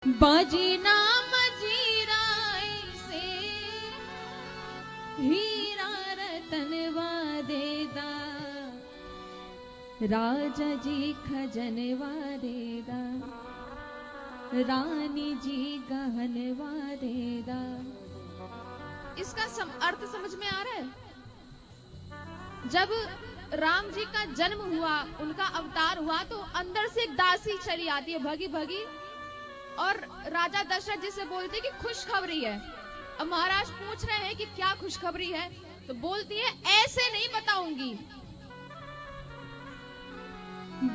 बाजी नाम जीरा से हीरा रतनवा देदा, राजा जी खजनवा देदा, रानी जी गहनवा देदा। इसका अर्थ समझ में आ रहा है? जब राम जी का जन्म हुआ, उनका अवतार हुआ, तो अंदर से एक दासी चली आती है भगी भगी, और राजा दशरथ जी से बोलते कि खुशखबरी है। अब महाराज पूछ रहे हैं कि क्या खुशखबरी है, तो बोलती है ऐसे नहीं बताऊंगी।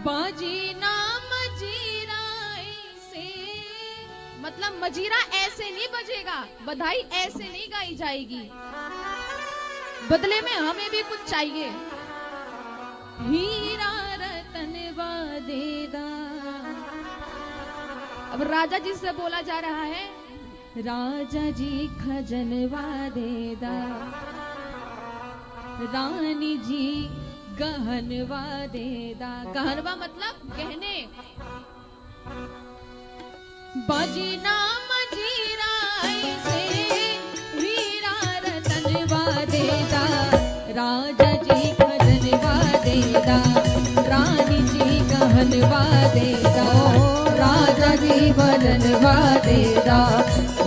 बाजी नाम मजीरा से, मतलब मजीरा ऐसे नहीं बजेगा, बधाई ऐसे नहीं गाई जाएगी, बदले में हमें भी कुछ चाहिए। हीरा रतनवा देदा। अब राजा जी से बोला जा रहा है, राजा जी खजनवा देदा, रानी जी गहनवा देदा। गहनवा मतलब गहने। बाजी नाम जीरा से हीरा रतनवा देदा, राजा जी खजनवा देदा, रानी जी गहनवा देदा, राजा जी गहनवा देदा,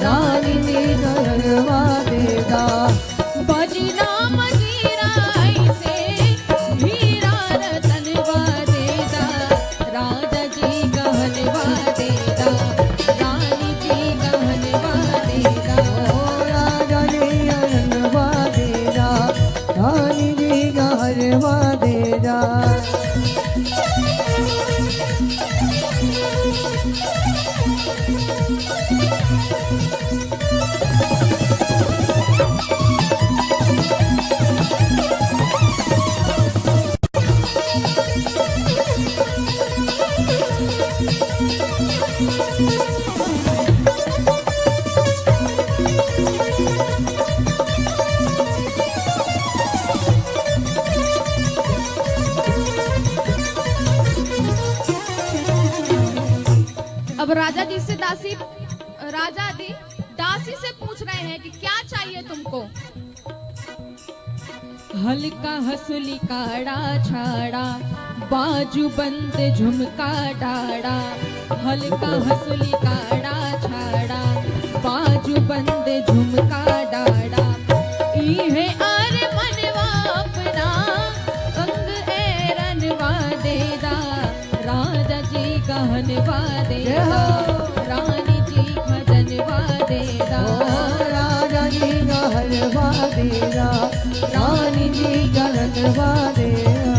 रानी जी गहनवा देदा। बाजी नाम जीरा से हीरा रतनवा देदा, राजा जी गहनवा देदा, रानी जी गहनवा देदा, राजा जी गहनवा देदा, रानी जी गहनवा देदा। अब राजा जी से राजा जी दासी से पूछ रहे हैं कि क्या चाहिए तुमको। हल्का हंसुली काड़ा छाड़ा, बाजू बंद झुमका डाड़ा, हल्का हंसुली काड़ा छाड़ा, बाजू बंद झुमका डाड़ा। इहे आरे मनवा अपना, अंग एरनवा देदा, राजा जी गहनवा देदा, रानी जी खजनवा देदा, राजा जी गहनवा देदा, रानी जी गहनवा देदा।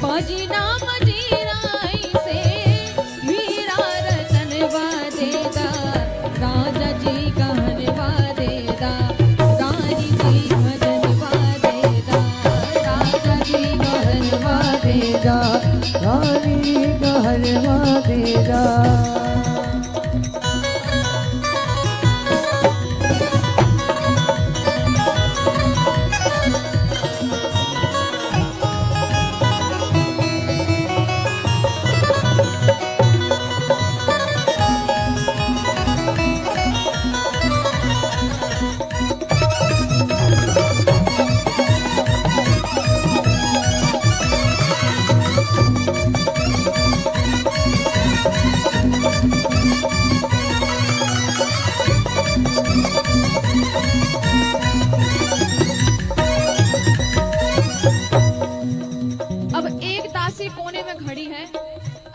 बाजी नाम जीरा से हीरा रतनवा देदा, राजा जी गहनवा देदा, रानी जी खजनवा देदा, राजा जी गहनवा देदा, रानी जी गहनवा देदा। अब एक दासी कोने में खड़ी है।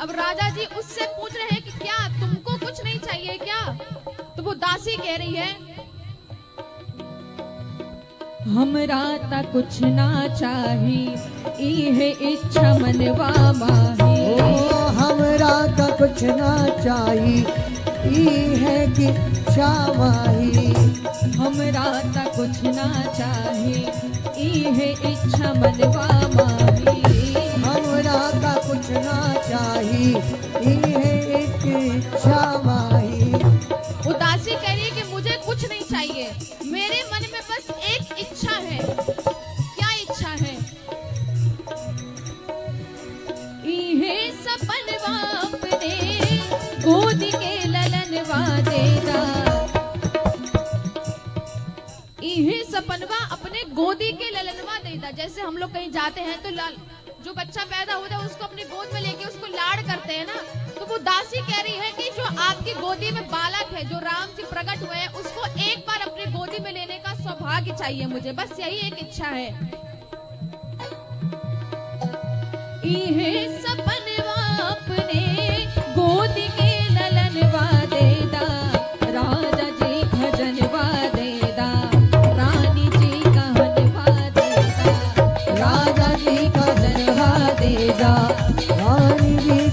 अब राजा जी उससे पूछ रहे हैं कि क्या तुमको कुछ नहीं चाहिए क्या? तो वो दासी कह रही है, हमरा ता कुछ ना चाही, इहे इच्छा मनवा माही। ओ हमरा का कुछ ना चाही, ई है कि शामाही। हमरा ता कुछ ना चाही, इहे इच्छा मनवा माही। हमरा का कुछ ना चाही, ई है कि शामाही। उदासी कह रही है कि मुझे कुछ नहीं चाहिए, मेरे मन में बस एक इच्छा है। क्या इच्छा है? इहे सपनवा अपने गोद के ललनवा गोदी के ललनवा देता। जैसे हम लोग कहीं जाते हैं तो जो बच्चा पैदा होता है उसको अपनी गोद में लेके उसको लाड़ करते हैं ना, तो वो दासी कह रही है कि जो आपकी गोदी में बालक है, जो राम जी प्रकट हुए हैं, उसको एक बार अपनी गोदी में लेने का सौभाग्य चाहिए मुझे, बस यही एक इच्छा है। इहे सपनवा अपने गोदी के ललनवा देदा, राजा जी भजनवा देदा, रानी जी कहनवा देदा, राजा जी का जनवा देगा, रानी जी